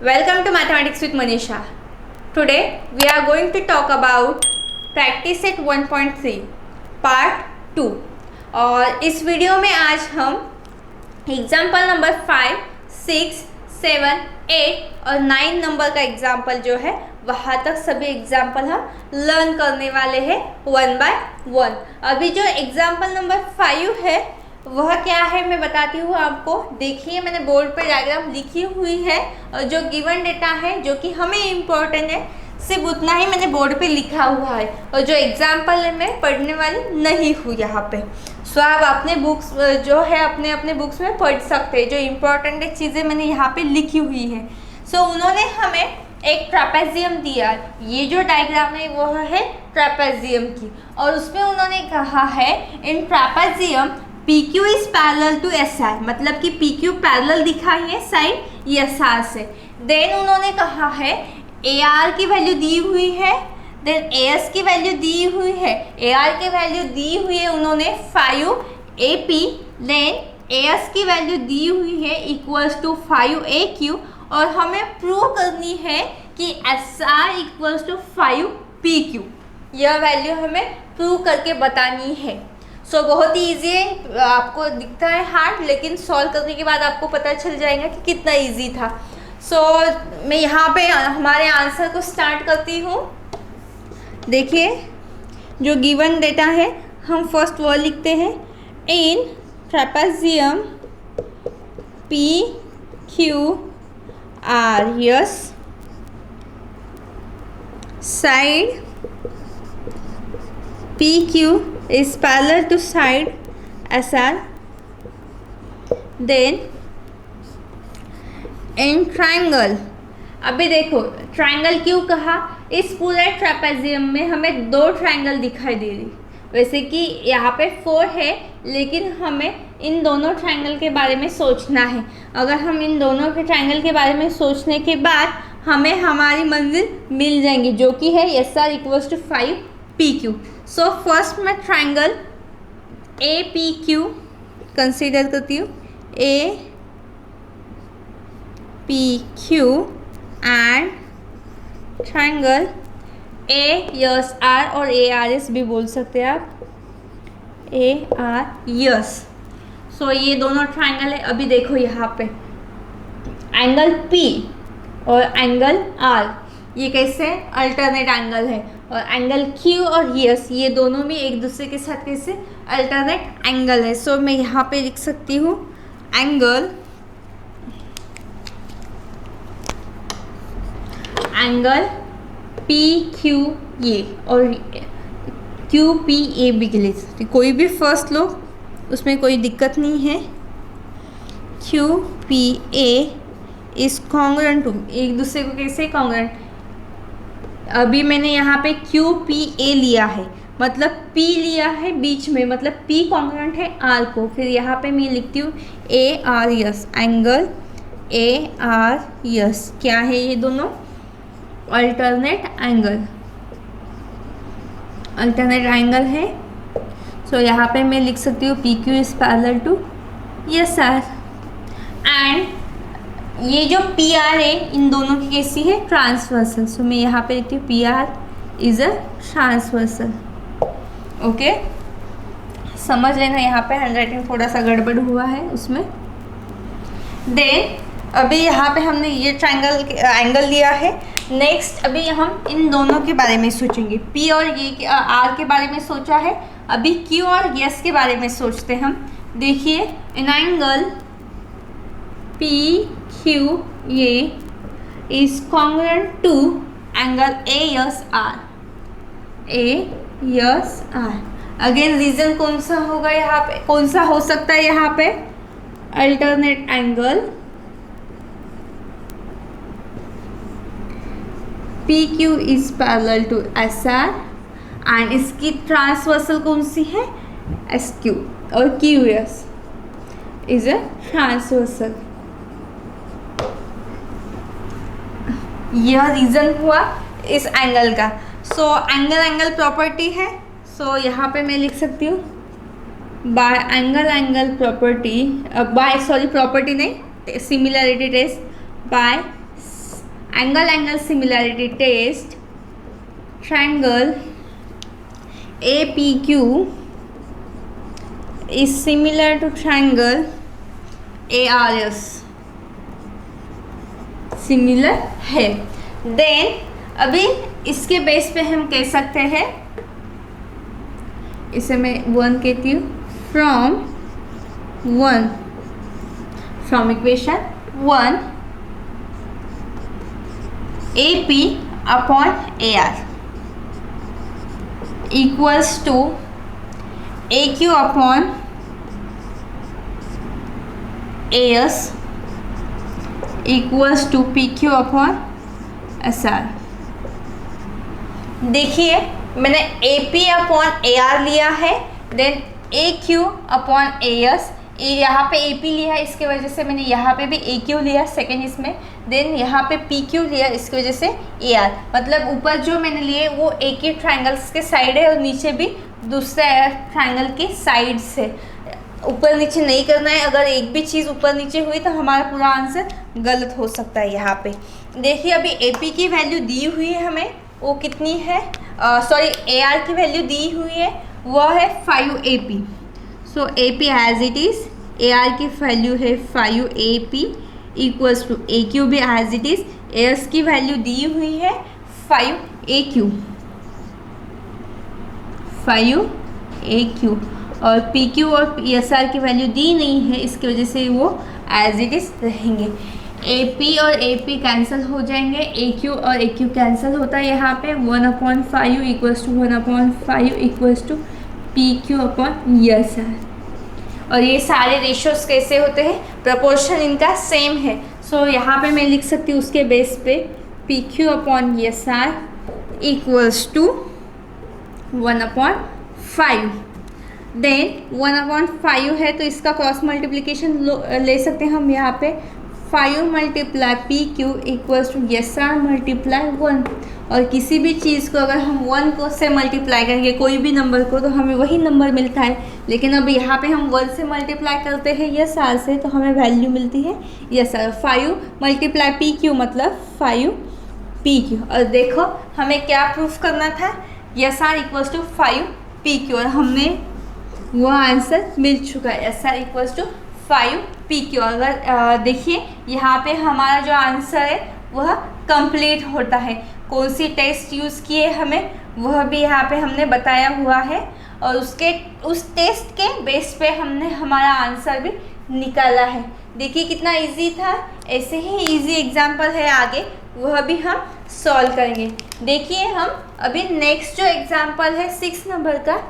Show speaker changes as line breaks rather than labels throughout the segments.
Welcome to Mathematics with Manisha. Today we are going to talk about Practice Set 1.3 Part 2 और इस video में आज हम example number 5, 6, 7, 8 और 9 नंबर का एग्जाम्पल जो है वहाँ तक सभी एग्जाम्पल हम लर्न करने वाले हैं 1 by 1। अभी जो एग्जाम्पल नंबर 5 है वह क्या है मैं बताती हूँ आपको। देखिए मैंने बोर्ड पर डायग्राम लिखी हुई है और जो गिवन डेटा है जो कि हमें इम्पोर्टेंट है सिर्फ उतना ही मैंने बोर्ड पे लिखा हुआ है और जो एग्जाम्पल है मैं पढ़ने वाली नहीं हूँ यहाँ पे। सो आप अपने बुक्स जो है अपने बुक्स में पढ़ सकते हैं। जो इम्पोर्टेंट चीज़ें मैंने यहाँ पे लिखी हुई है। सो उन्होंने हमें एक ट्रेपेजियम दिया। ये जो डायग्राम है वह है ट्रेपेजियम की और उसमें उन्होंने कहा है in trapezium PQ is parallel to SR, मतलब कि PQ पैरेलल दिखाई है साइड SR से। देन उन्होंने कहा है AR की वैल्यू दी हुई है, देन AS की वैल्यू दी हुई है, AR की वैल्यू दी हुई है उन्होंने 5AP, देन AS की वैल्यू दी हुई है इक्वल्स टू 5AQ और हमें प्रूव करनी है कि SR इक्वल्स टू 5PQ। यह वैल्यू हमें प्रूव करके बतानी है। सो बहुत ही ईजी है, आपको दिखता है हार्ड लेकिन सॉल्व करने के बाद आपको पता चल जाएगा कि कितना इजी था। सो मैं यहाँ पे हमारे आंसर को स्टार्ट करती हूँ। देखिए जो गिवन डेटा है हम फर्स्ट वर्ड लिखते हैं in trapezium PQRS side PQ is parallel to side SR, then in triangle। अभी देखो ट्रायंगल क्यों कहा, इस पूरे ट्रेपेजियम में हमें दो ट्रायंगल दिखाई दे रही। वैसे कि यहाँ पे 4 है लेकिन हमें इन दोनों ट्रायंगल के बारे में सोचना है। अगर हम इन दोनों के ट्रायंगल के बारे में सोचने के बाद हमें हमारी मंजिल मिल जाएंगी जो कि है SR equals to 5PQ। So first मैं ट्रायंगल APQ कंसीडर करती हूँ, APQ एंड ट्रायंगल ASR और ARS भी बोल सकते हैं आप, ARS। सो ये दोनों ट्रायंगल है। अभी देखो यहाँ पे एंगल P और एंगल R ये कैसे अल्टरनेट एंगल है और एंगल Q और S ये दोनों भी एक दूसरे के साथ कैसे अल्टरनेट एंगल है। सो मैं यहाँ पे लिख सकती हूँ एंगल PQA और QPA भी के लिए कोई भी फर्स्ट लो उसमें कोई दिक्कत नहीं है। QPA इज कॉन्ग्रुएंट टू, एक दूसरे को कैसे कॉन्ग्रुएंट। अभी मैंने यहाँ पे QPA लिया है मतलब P लिया है बीच में, मतलब P कॉन्ग्रुएंट है R को। फिर यहाँ पे मैं लिखती हूँ ARS, एंगल ARS क्या है ये दोनों अल्टरनेट एंगल है। सो यहाँ पे मैं लिख सकती हूँ PQ is parallel to SR and ये जो PR है इन दोनों की कैसी है ट्रांसवर्सल। सो मैं यहाँ पे लिखती हूँ PR is a transversal. Okay समझ लेना, यहाँ पे हैंडराइटिंग थोड़ा सा गड़बड़ हुआ है उसमें। देन अभी यहाँ पे हमने ये ट्रायंगल एंगल लिया है। नेक्स्ट अभी हम इन दोनों के बारे में सोचेंगे। P और ये R के बारे में सोचा है, अभी Q और S के बारे में सोचते हैं हम। देखिए in angle PQA is congruent to angle ASR। Again reason कौन सा होगा यहाँ पे, कौन सा हो सकता है यहाँ पे alternate angle PQ is parallel to SR and इसकी ट्रांसवर्सल कौन सी है SQ और QS is a ट्रांसवर्सल। यह रीज़न हुआ इस एंगल का। सो एंगल प्रॉपर्टी है। सो यहाँ पे मैं लिख सकती हूँ बाय एंगल प्रॉपर्टी, प्रॉपर्टी नहीं, similarity test by angle similarity test, triangle APQ is similar to triangle ARS, similar है। देन अभी इसके बेस पे हम कह सकते हैं, इसे मैं 1 कहती हूँ, from equation 1 AP upon AR equals to AQ upon AS equals to PQ upon SR। देखिए मैंने AP अपॉन AR लिया है, देन AQ अपॉन AS, यहाँ पे AP लिया है, इसके वजह से मैंने यहाँ पे भी AQ लिया सेकेंड इसमें, देन यहाँ पे PQ लिया, इसकी वजह से AR। मतलब ऊपर जो मैंने लिए वो एक ही ट्रायंगल्स के साइड है और नीचे भी दूसरे ट्रायंगल के साइड से। ऊपर नीचे नहीं करना है, अगर एक भी चीज़ ऊपर नीचे हुई तो हमारा पूरा आंसर गलत हो सकता है। यहाँ पे देखिए अभी AP की वैल्यू दी हुई है हमें, वो कितनी है, सॉरी AR की वैल्यू दी हुई है, वो है 5 AP। So AP as it is, AR की वैल्यू है 5 AP इक्वल्स टू AQ भी एज इट इज़, AS की वैल्यू दी हुई है 5 AQ और PQ और PSR की वैल्यू दी नहीं है, इसकी वजह से वो एज इट इज़ रहेंगे। AP और AP कैंसिल हो जाएंगे, AQ और AQ कैंसिल होता है यहाँ पे, 1/5 equals to 1/5 equals to PQ upon SR। और ये सारे रेशियोज कैसे होते हैं, प्रपोर्शन इनका सेम है। सो यहाँ पे मैं लिख सकती हूँ उसके बेस पे PQ upon SR equals to 1/5। Then 1/5 है तो इसका क्रॉस मल्टीप्लिकेशन ले सकते हैं हम यहाँ पे, 5 multiply PQ equals to SR multiply 1। और किसी भी चीज़ को अगर हम 1 को से मल्टीप्लाई करेंगे, कोई भी नंबर को, तो हमें वही नंबर मिलता है। लेकिन अब यहाँ पे हम 1 से मल्टीप्लाई करते हैं SR से, तो हमें वैल्यू मिलती है SR। 5 मल्टीप्लाई PQ मतलब 5 PQ। और देखो हमें क्या प्रूफ करना था, SR इक्वल्स टू 5 PQ, और हमने वो आंसर मिल चुका है, SR इक्वल्स टू 5 PQ। अगर देखिए यहाँ पे हमारा जो आंसर है वह कंप्लीट होता है। कौन सी टेस्ट यूज़ किए हमें वह भी यहाँ पे हमने बताया हुआ है, और उस टेस्ट के बेस पे हमने हमारा आंसर भी निकाला है। देखिए कितना इजी था। ऐसे ही इजी एग्जाम्पल है आगे, वह भी हम सॉल्व करेंगे। देखिए हम अभी नेक्स्ट जो एग्जाम्पल है 6 नंबर का,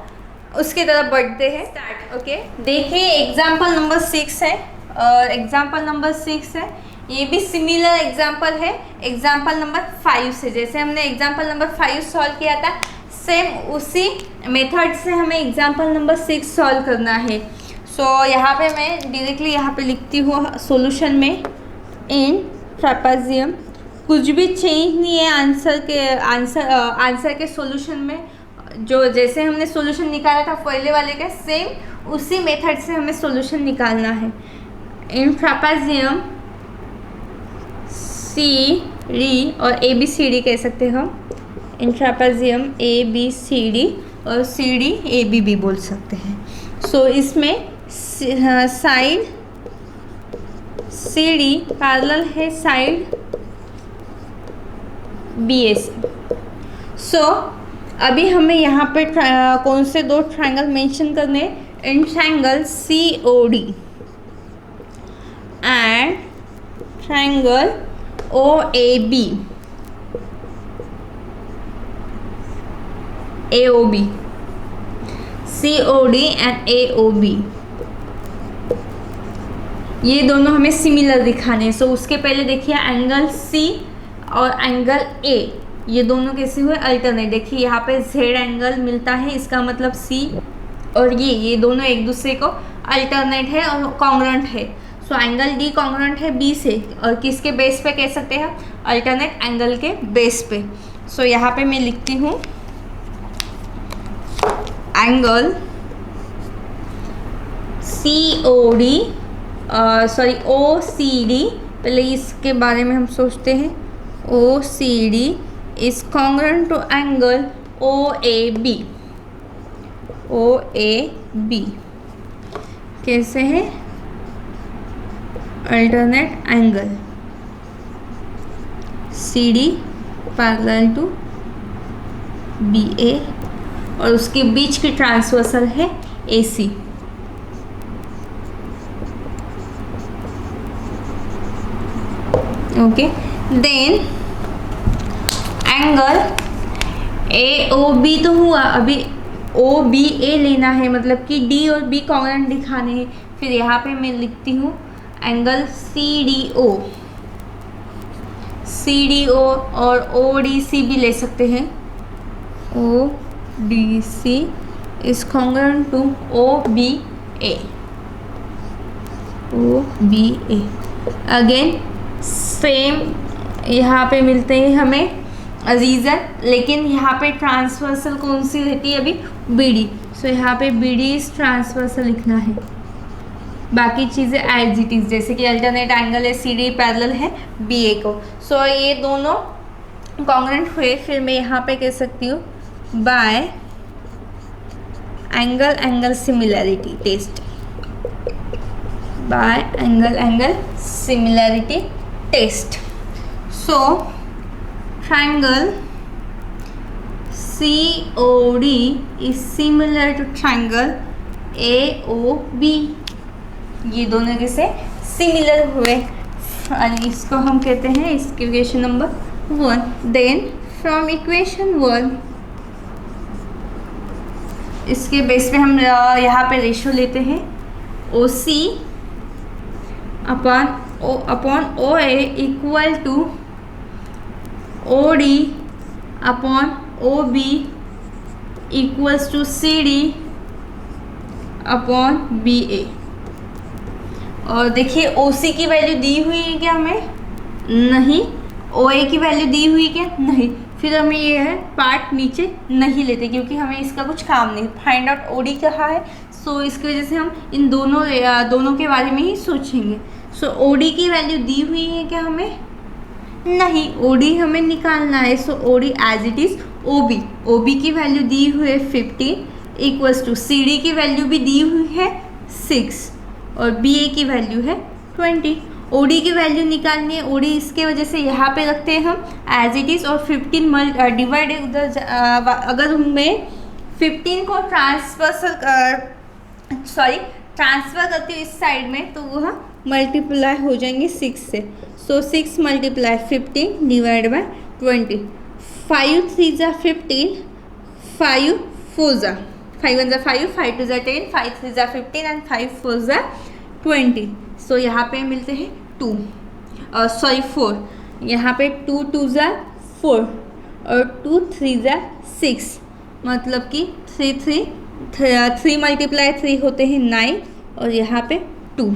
उसके तरफ बढ़ते हैं स्टार्ट। ओके, देखिए एग्जाम्पल नंबर 6 है, और एग्जाम्पल नंबर 6 है, ये भी सिमिलर एग्जाम्पल है एग्जाम्पल नंबर 5 से। जैसे हमने एग्जाम्पल नंबर 5 सॉल्व किया था, सेम उसी मेथड से हमें एग्जाम्पल नंबर 6 सॉल्व करना है। सो यहाँ पे मैं डायरेक्टली यहाँ पे लिखती हूँ सॉल्यूशन में, इन ट्रापेजियम, कुछ भी चेंज नहीं है आंसर के सॉल्यूशन में। जो जैसे हमने सॉल्यूशन निकाला था पहले वाले का, सेम उसी मेथड से हमें सॉल्यूशन निकालना है। इन ट्रापेजियम CD और ABCD कह सकते हैं हम, इन ट्रापेजियम ABCD और CD AB भी बोल सकते हैं। सो इसमें साइड CD पैरेलल है साइड BAC। सो अभी हमें यहाँ पे कौन से दो ट्रायंगल मेंशन करने, in triangle COD and triangle OAB AOB, COD and AOB, ये दोनों हमें सिमिलर दिखाने हैं। सो उसके पहले देखिए एंगल C और एंगल A, ये दोनों कैसे हुए, अल्टरनेट। देखिए यहाँ पे Z एंगल मिलता है, इसका मतलब C और ये दोनों एक दूसरे को अल्टरनेट है और कॉन्ग्रुएंट है। सो एंगल D कॉन्ग्रुएंट है B से, और किसके बेस पे कह सकते हैं, अल्टरनेट एंगल के बेस पे। सो यहाँ पे मैं लिखती हूँ एंगल OCD, पहले इसके बारे में हम सोचते हैं, OCD is congruent to angle OAB. OAB कैसे है? Alternate angle CD parallel to BA और उसके बीच की ट्रांसवर्सल है AC. Okay, then angle AOB तो हुआ, अभी OBA लेना है, मतलब कि D और B कॉन्ग्रुएंट दिखाने हैं. फिर यहाँ पे मैं लिखती हूँ एंगल CDO और ODC भी ले सकते हैं. ODC is congruent to OBA. Again same यहाँ पे मिलते हैं हमें रीज़न, लेकिन यहाँ पे ट्रांसवर्सल कौन सी रहती है अभी? BD. सो यहाँ पे BD इज ट्रांसवर्सल लिखना है. बाकी चीज़ें एज इट इज़, जैसे कि अल्टरनेट एंगल है CD पैरेलल है BA को. सो ये दोनों कॉन्ग्रुएंट हुए. फिर मैं यहाँ पे कह सकती हूँ by angle similarity test. By angle similarity test. So triangle COD is similar to triangle AOB. ये दोनों कैसे सिमिलर हुए, और इसको हम कहते हैं इसकी equation number 1. Then from equation 1 इसके बेस पे हम यहाँ पे रेशो लेते हैं OC upon OA equal to OD upon OB equals to CD upon BA. और देखिए OC की वैल्यू दी हुई है क्या हमें? नहीं. OA की वैल्यू दी हुई क्या? नहीं. फिर हमें ये है पार्ट नीचे नहीं लेते, क्योंकि हमें इसका कुछ काम नहीं. फाइंड आउट OD कहाँ है, सो इसकी वजह से हम इन दोनों के बारे में ही सोचेंगे. सो OD की वैल्यू दी हुई है क्या हमें? नहीं. OD हमें निकालना है. So OD as it is OB की वैल्यू दी हुई है 15 इक्वल्स टू CD की वैल्यू भी दी हुई है 6 और BA की वैल्यू है 20. OD की वैल्यू निकालनी है. OD इसके वजह से यहाँ पे रखते हैं हम एज इट इज़, और 15 डिवाइड उधर अगर हमें 15 को ट्रांसफ़र करती हूँ इस साइड में, तो वह मल्टीप्लाई हो जाएंगे 6 से. सो 6 मल्टीप्लाई 15 डिवाइड बाय 20. 5 3 जा 15, 5 4 जा 5 1 जा 5, 5 2 जा 10, 5 3 जा 15 एंड 5 4 जा 20. सो यहाँ पे मिलते हैं 4. यहाँ पे 2 2 जा 4 और 2 3 जा 6, मतलब कि 3 मल्टीप्लाई 3 होते हैं 9 और यहाँ पे 2,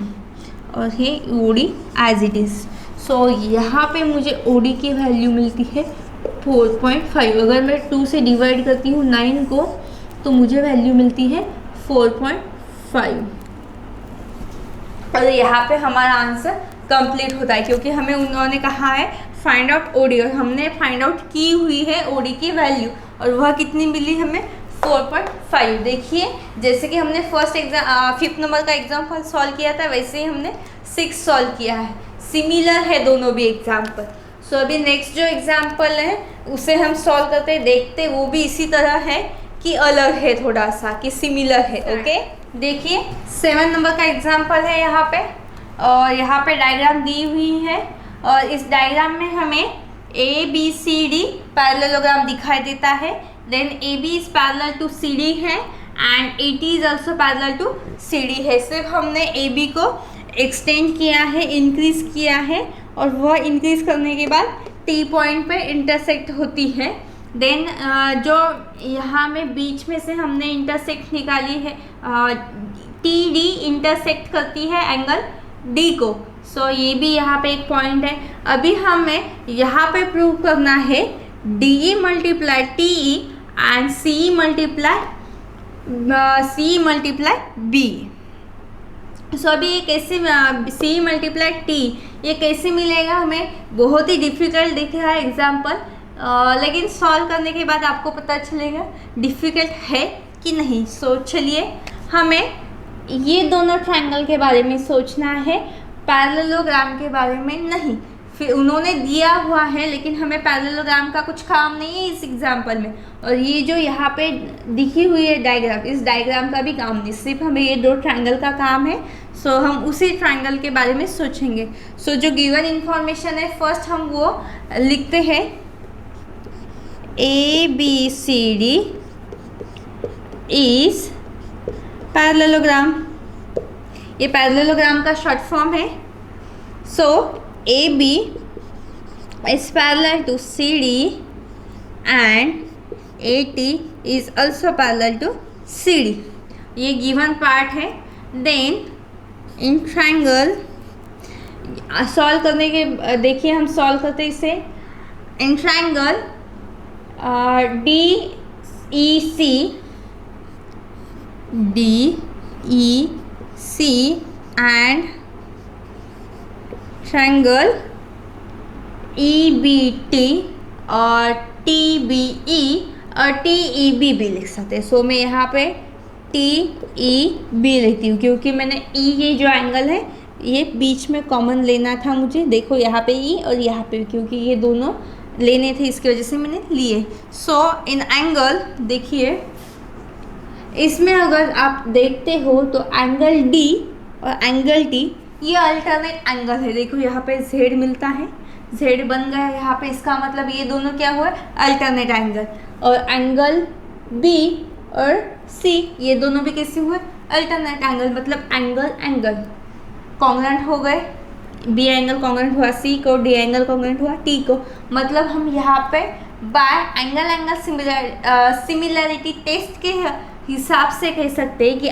और ये OD एज इट इज़. सो यहाँ पे मुझे OD की वैल्यू मिलती है 4.5. अगर मैं 2 से डिवाइड करती हूँ 9 को, तो मुझे वैल्यू मिलती है 4.5. और यहाँ पे हमारा आंसर कंप्लीट होता है, क्योंकि हमें उन्होंने कहा है फाइंड आउट OD, और हमने फाइंड आउट की हुई है OD की वैल्यू, और वह कितनी मिली हमें? 4.5. देखिए जैसे कि हमने फर्स्ट 5th नंबर का एग्जाम्पल सॉल्व किया था, वैसे ही हमने 6 सॉल्व किया है. सिमिलर है दोनों भी एग्जाम्पल. सो अभी नेक्स्ट जो एग्जाम्पल है उसे हम सॉल्व करते देखते, वो भी इसी तरह है कि अलग है थोड़ा सा, कि सिमिलर है. ओके, देखिए 7 नंबर का एग्जाम्पल है यहाँ पे, और यहाँ पे डायग्राम दी हुई है, और इस डायग्राम में हमें ABCD पैरेललोग्राम दिखाई देता है. Then AB is parallel to CD है and AT is also parallel to CD है. सिर्फ हमने AB को एक्सटेंड किया है, इंक्रीज किया है, और वह इंक्रीज करने के बाद T पॉइंट पे इंटरसेक्ट होती है. देन जो यहाँ में बीच में से हमने इंटरसेक्ट निकाली है, TD इंटरसेक्ट करती है एंगल D को. सो ये भी यहाँ पे एक पॉइंट है. अभी हमें यहाँ पे प्रूव करना है DE multiply TE and CE multiply B. सो अभी ये कैसे सी मल्टीप्लाई टी ये कैसे मिलेगा हमें, बहुत ही डिफ़िकल्ट दिख रहा है एग्जाम्पल, लेकिन सॉल्व करने के बाद आपको पता चलेगा डिफ़िकल्ट है कि नहीं। सो चलिए हमें ये दोनों ट्रायंगल के बारे में सोचना है, पैरेललोग्राम के बारे में नहीं। फिर उन्होंने दिया हुआ है लेकिन हमें पैरेललोग्राम का कुछ काम नहीं है इस एग्जाम्पल में, और ये जो यहाँ पे दिखी हुई है डायग्राम, इस डायग्राम का भी काम नहीं, सिर्फ हमें ये दो ट्रायंगल का काम है। सो हम उसी ट्रायंगल के बारे में सोचेंगे। सो जो गिवन इंफॉर्मेशन है फर्स्ट हम वो लिखते हैं, ABCD इज पैरेललोग्राम। ये पैरेललोग्राम का शॉर्ट फॉर्म है। सो AB is parallel to CD and AT is also parallel to CD. ये गिवन पार्ट है। देन इन ट्रायंगल सॉल्व करने के देखिए हम सॉल्व करते इसे। In triangle DEC and triangle EBT और TBE और TEB भी लिख सकते हैं। सो मैं यहाँ पे TEB लिखती हूँ क्योंकि मैंने ये जो एंगल है ये बीच में कॉमन लेना था मुझे। देखो यहाँ पे E और यहाँ पे, क्योंकि ये दोनों लेने थे इसकी वजह से मैंने लिए। सो इन एंगल देखिए, इसमें अगर आप देखते हो तो एंगल D और एंगल T ये अल्टरनेट एंगल है। देखो यहाँ पे Z मिलता है, Z बन गया यहाँ पे, इसका मतलब ये दोनों क्या हुआ, अल्टरनेट एंगल। और एंगल B और C ये दोनों भी कैसे हुए, अल्टरनेट एंगल, मतलब एंगल एंगल कॉन्ग्रुएंट हो गए। B एंगल कॉन्ग्रुएंट हुआ C को, D एंगल कॉन्ग्रुएंट हुआ T को। मतलब हम यहाँ पे by angle angle similarity test के हिसाब से कह सकते हैं कि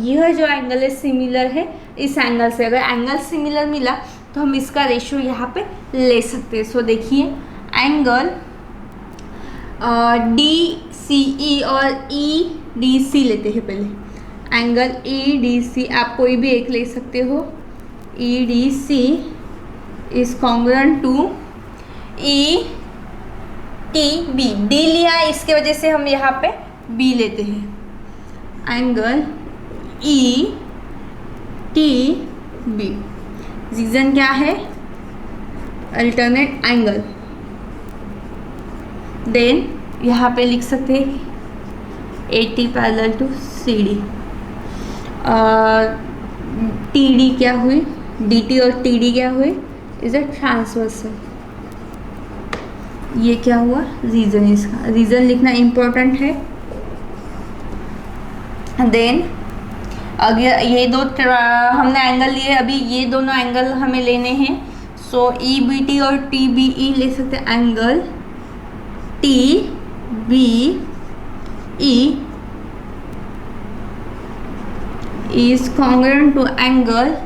यह जो एंगल है सिमिलर है इस एंगल से। अगर एंगल सिमिलर मिला तो हम इसका रेशियो यहाँ पे ले सकते हैं। सो देखिए एंगल DCE और EDC लेते हैं पहले। एंगल EDC आप कोई भी एक ले सकते हो। EDC is congruent to ETB। D लिया है इसके वजह से हम यहाँ पे B लेते हैं। एंगल ETB रीजन क्या है, अल्टरनेट एंगल। देन यहाँ पे लिख सकते हैं AT parallel to CD। TD क्या हुई, DT और TD क्या हुए, इज अ ट्रांसवर्सल। ये क्या हुआ, रीजन। इसका रीजन लिखना इम्पोर्टेंट है। देन अगर ये दो हमने एंगल लिए, अभी ये दोनों एंगल हमें लेने हैं। सो EBT और TBE ले सकते हैं। Angle TBE is congruent to angle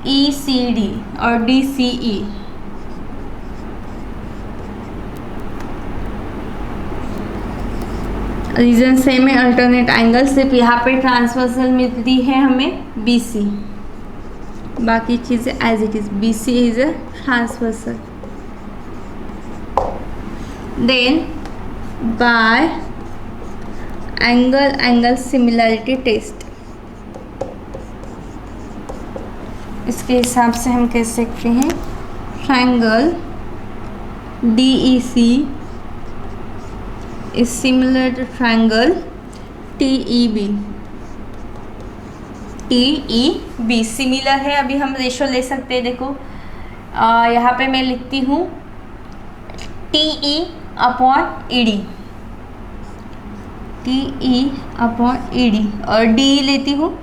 ECD और DCE। रीजन सेम है, अल्टरनेट एंगल, सिर्फ यहाँ पे ट्रांसवर्सल मिलती है हमें BC, बाकी चीज़ें as it is. BC is a transversal. Then by angle angle similarity test, इसके हिसाब से हम कह सकते हैं triangle DEC is similar to triangle TEB। TEB similar है। अभी हम रेशो ले सकते हैं। देखो यहाँ पे मैं लिखती हूँ TE upon ED, TE upon ED, और D लेती हूँ।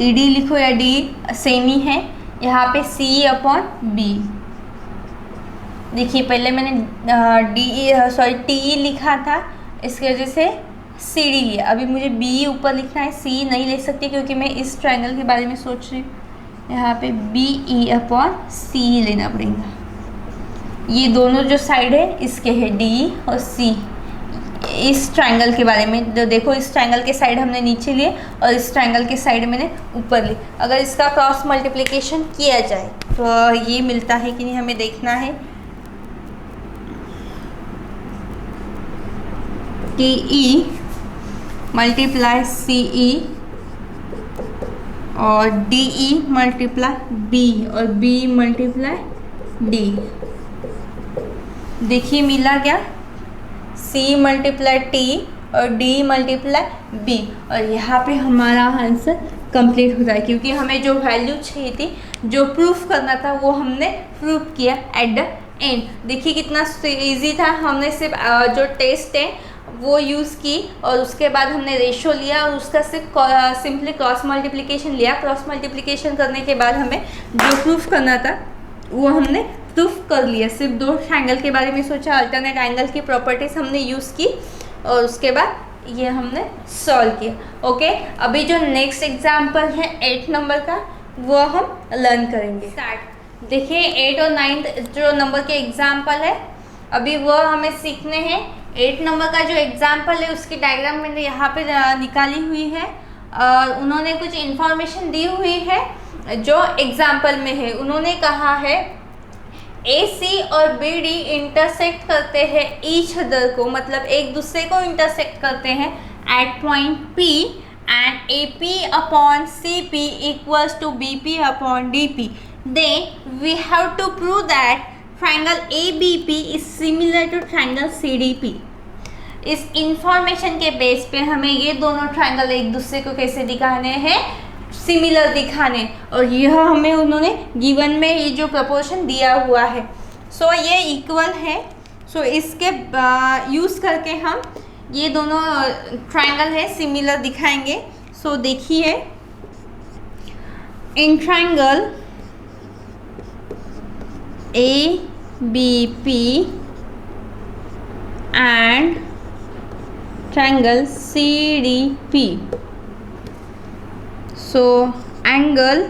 ED लिखो या D सेम ही है। यहाँ पे CE अपॉन B। देखिए पहले मैंने TE लिखा था, इसकी वजह से CD लिया। अभी मुझे B ऊपर लिखना है, C नहीं ले सकती क्योंकि मैं इस ट्रायंगल के बारे में सोच रही हूँ। यहाँ पे BE अपॉन C लेना पड़ेगा। ये दोनों जो साइड है इसके है D और C। इस ट्रायंगल के बारे में। जो देखो इस ट्रायंगल के साइड हमने नीचे लिए और इस ट्रायंगल के साइड मैंने ऊपर ली। अगर इसका क्रॉस मल्टीप्लिकेशन किया जाए तो ये मिलता है कि नहीं हमें देखना है कि ई मल्टीप्लाई सी ई और डी ई मल्टीप्लाई बी और बी मल्टीप्लाई डी। देखिए मिला क्या, C मल्टीप्लाई टी और D मल्टीप्लाई बी, और यहाँ पे हमारा आंसर कंप्लीट होता है क्योंकि हमें जो वैल्यू चाहिए थी, जो प्रूफ करना था, वो हमने प्रूफ किया एट द एंड। देखिए कितना इजी था। हमने सिर्फ जो टेस्ट है वो यूज़ की और उसके बाद हमने रेशो लिया और उसका सिर्फ सिंपली क्रॉस मल्टीप्लिकेशन लिया। क्रॉस मल्टीप्लिकेशन करने के बाद हमें जो प्रूफ करना था वो हमने प्रूफ कर लिया। सिर्फ दो ट्रायंगल के बारे में सोचा, अल्टरनेट एंगल की प्रॉपर्टीज हमने यूज़ की और उसके बाद ये हमने सॉल्व किया। ओके, अभी जो नेक्स्ट एग्जाम्पल है 8 नंबर का वो हम लर्न करेंगे। स्टार्ट। देखिए 8 और 9 जो नंबर के एग्जाम्पल है अभी वो हमें सीखने हैं। 8 नंबर का जो एग्जाम्पल है उसकी डायग्राम मैंने यहाँ पे निकाली हुई है और उन्होंने कुछ इन्फॉर्मेशन दी हुई है जो एग्जाम्पल में है। उन्होंने कहा है AC और BD इंटरसेक्ट करते हैं ईच अदर को, मतलब एक दूसरे को इंटरसेक्ट करते हैं at point P and AP upon CP equals to BP upon DP। Then we have to prove that triangle ABP is similar to triangle CDP। इस इंफॉर्मेशन के बेस पे हमें ये दोनों ट्रायंगल एक दूसरे को कैसे दिखाने हैं, सिमिलर दिखाने, और यह हमें उन्होंने गिवन में ये जो प्रपोर्शन दिया हुआ है सो ये इक्वल है। सो इसके यूज़ करके हम ये दोनों ट्रायंगल है सिमिलर दिखाएंगे। सो देखिए in triangle ABP and triangle CDP, so angle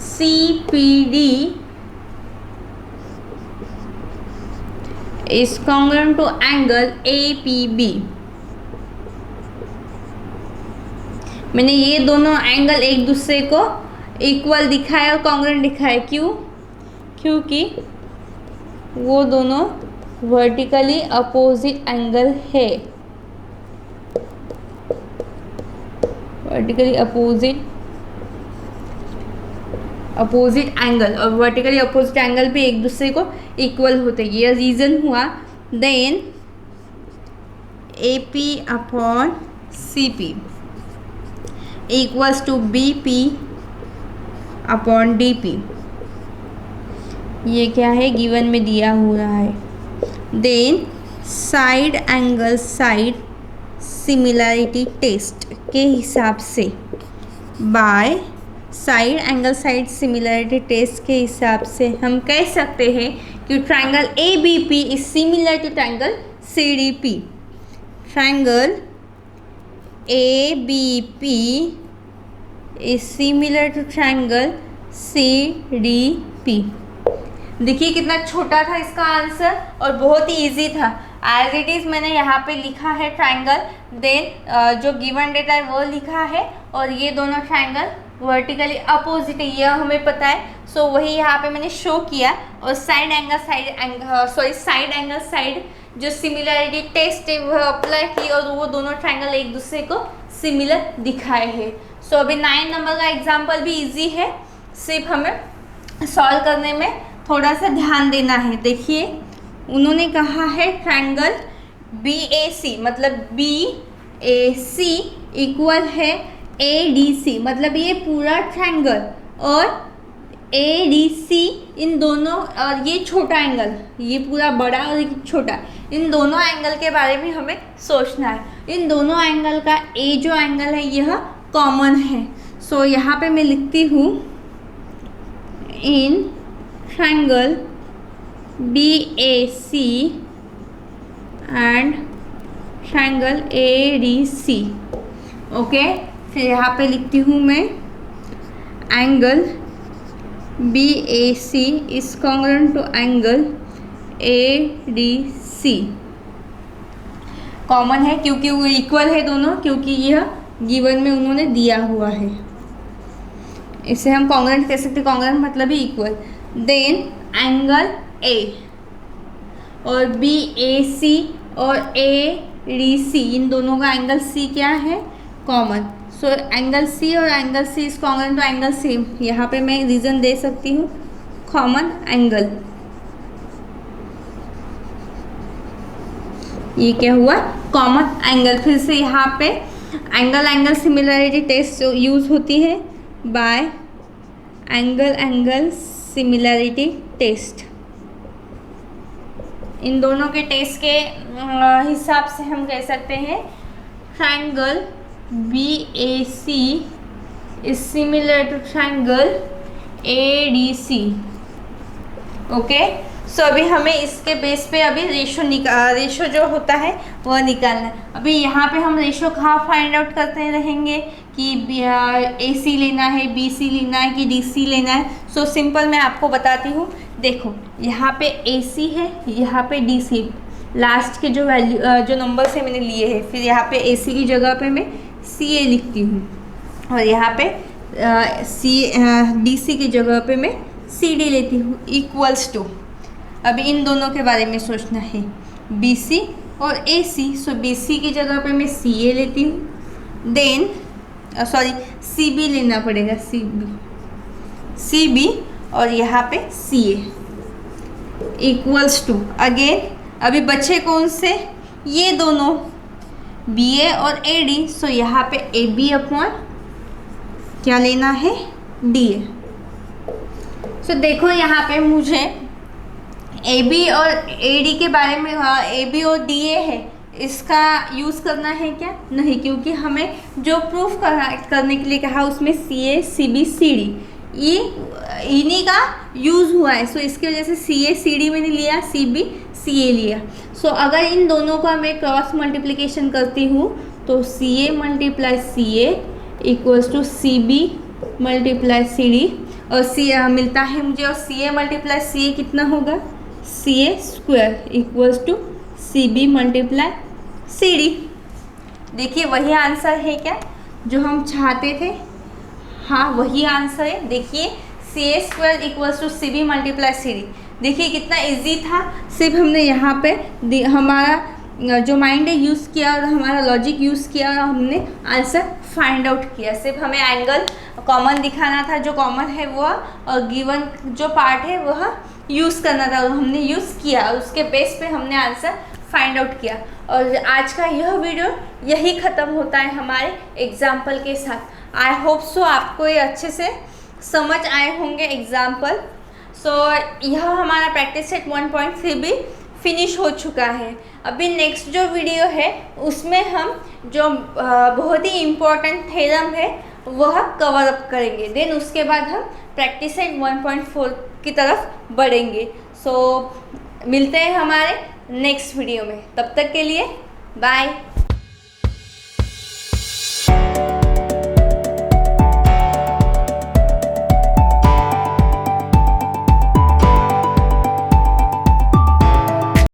CPD is congruent to angle APB। मैंने ये दोनों एंगल एक दूसरे को इक्वल दिखाया और कॉन्ग्रुएंट दिखाया। क्यों? क्योंकि वो दोनों वर्टिकली अपोजिट एंगल है, वर्टिकली अपोजिट एंगल, और वर्टिकली अपोजिट एंगल भी एक दूसरे को इक्वल होते हैं, ये रीज़न हुआ। Then AP upon CP equals to BP upon DP। ये क्या है, गिवन में दिया हुआ है। Then side angle side similarity test के हिसाब से, by side angle side similarity test के हिसाब से हम कह सकते हैं कि triangle ABP is similar to triangle CDP। Triangle ABP is similar to triangle CDP। देखिए कितना छोटा था इसका आंसर और बहुत ही इजी था। एज इट इज़ मैंने यहाँ पे लिखा है ट्रायंगल, देन जो गिवन डेटा है वो लिखा है, और ये दोनों ट्रायंगल वर्टिकली अपोजिट है, यह हमें पता है। सो वही यहाँ पे मैंने शो किया, और साइड एंगल साइड जो सिमिलरिटी टेस्ट है वह अप्लाई की और वो दोनों ट्रायंगल एक दूसरे को सिमिलर दिखाए हैं। सो अभी 9 नंबर का एग्जाम्पल भी ईजी है, सिर्फ हमें सॉल्व करने में थोड़ा सा ध्यान देना है। देखिए उन्होंने कहा है ट्रायंगल BAC, मतलब BAC इक्वल है ADC, मतलब ये पूरा ट्रायंगल और ADC इन दोनों, और ये छोटा एंगल, ये पूरा बड़ा और छोटा, इन दोनों एंगल के बारे में हमें सोचना है। इन दोनों एंगल का A जो एंगल है यह कॉमन है। सो यहाँ पे मैं लिखती हूँ in triangle BAC and triangle ADC। Okay, फिर यहाँ पे लिखती हूँ मैं angle BAC is congruent to angle ADC common है क्योंकि वो इक्वल है दोनों, क्योंकि यह गिवन में उन्होंने दिया हुआ है। इसे हम कॉन्ग्रुएंट कह सकते हैं, कॉन्ग्रुएंट मतलब ही इक्वल। देन एंगल A और BAC और ADC, इन दोनों का एंगल C क्या है, कॉमन। सो एंगल C और angle C is congruent to angle same. यहाँ पे मैं रीजन दे सकती हूँ, कॉमन एंगल। ये क्या हुआ, कॉमन एंगल। फिर से यहाँ पे एंगल सिमिलरिटी टेस्ट यूज होती है बाय एंगल सिमिलरिटी टेस्ट। इन दोनों के टेस्ट के हिसाब से हम कह सकते हैं triangle BAC is similar to triangle ADC। Okay, so अभी हमें इसके बेस पे अभी रेशो जो होता है वह निकालना है। अभी यहाँ पे हम रेशो कहाँ फाइंड आउट करते रहेंगे कि AC लेना है, BC लेना है कि DC लेना है। सो सिंपल मैं आपको बताती हूँ। देखो यहाँ पे AC है, यहाँ पे DC, लास्ट के जो वैल्यू जो नंबर से मैंने लिए हैं, फिर यहाँ पे AC की जगह पे मैं CA लिखती हूँ और यहाँ पे DC की जगह पे मैं CD लेती हूँ, इक्वल्स टू। अभी इन दोनों के बारे में सोचना है, BC और AC। सो BC की जगह पे मैं CA लेती हूँ, देन CB लेना पड़ेगा, CB और यहाँ पे CA इक्वल्स टू। अगेन अभी बचे कौन से, ये दोनों BA और AD। सो यहाँ पे AB अपॉन क्या लेना है, DA। सो देखो यहाँ पे मुझे AB और AD के बारे में, AB और DA है, इसका यूज़ करना है क्या, नहीं, क्योंकि हमें जो प्रूफ करने के लिए कहा उसमें CA CB CD ये इन्हीं का यूज़ हुआ है। सो इसकी वजह से CA CD मैंने लिया, CB CA लिया। सो अगर इन दोनों का मैं क्रॉस मल्टीप्लिकेशन करती हूँ तो CA multiply CA equals to CB multiply CD और मिलता है मुझे, और CA मल्टीप्लाई CA कितना होगा, CA square equals to CB multiply CD। देखिए वही आंसर है क्या जो हम चाहते थे, हाँ वही आंसर है। देखिए CA square equals to CB multiply CD। देखिए कितना इजी था, सिर्फ हमने यहाँ पे हमारा जो माइंड है यूज़ किया और हमारा लॉजिक यूज़ किया और हमने आंसर फाइंड आउट किया। सिर्फ हमें एंगल कॉमन दिखाना था, जो कॉमन है वह, और गिवन जो पार्ट है वह यूज़ करना था, और हमने यूज़ किया और उसके बेस पे हमने आंसर फाइंड आउट किया। और आज का यह वीडियो यही ख़त्म होता है हमारे एग्जाम्पल के साथ। आई होप सो आपको ये अच्छे से समझ आए होंगे एग्जाम्पल। सो यह हमारा प्रैक्टिस सेट 1.3 भी फिनिश हो चुका है। अभी नेक्स्ट जो वीडियो है उसमें हम जो बहुत ही इम्पोर्टेंट थ्योरम है वह कवर अप करेंगे। देन उसके बाद हम प्रैक्टिस सेट 1.4 की तरफ बढ़ेंगे। सो मिलते हैं हमारे नेक्स्ट वीडियो में, तब तक के लिए बाय।